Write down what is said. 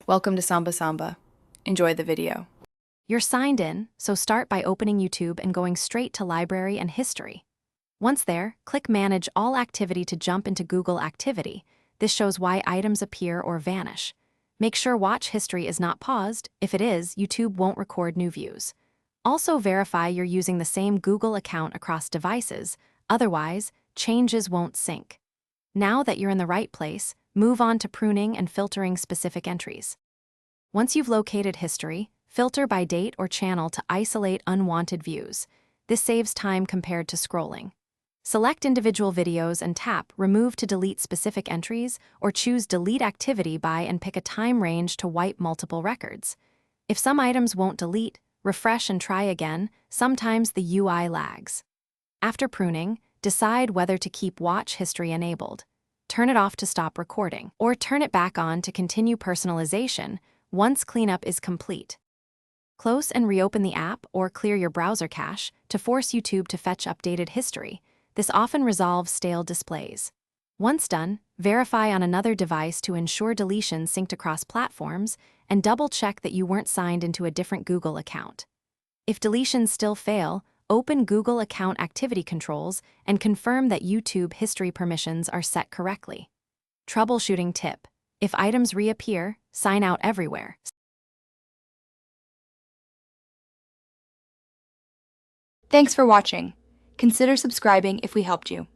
Welcome to Samba Samba. Enjoy the video. You're signed in, so start by opening YouTube and going straight to Library and History. Once there, click Manage All Activity to jump into Google Activity. This shows why items appear or vanish. Make sure Watch History is not paused. If it is, YouTube won't record new views. Also verify you're using the same Google account across devices, otherwise, changes won't sync. Now that you're in the right place, move on to pruning and filtering specific entries. Once you've located history, filter by date or channel to isolate unwanted views. This saves time compared to scrolling. Select individual videos and tap Remove to delete specific entries, or choose Delete Activity by and pick a time range to wipe multiple records. If some items won't delete, refresh and try again. Sometimes the UI lags. After pruning, decide whether to keep Watch History enabled. Turn it off to stop recording, or turn it back on to continue personalization once cleanup is complete. Close and reopen the app or clear your browser cache to force YouTube to fetch updated history. This often resolves stale displays. Once done, verify on another device to ensure deletions synced across platforms and double-check that you weren't signed into a different Google account. If deletions still fail, open Google Account Activity Controls and confirm that YouTube history permissions are set correctly. Troubleshooting tip: if items reappear, sign out everywhere. Thanks for watching. Consider subscribing if we helped you.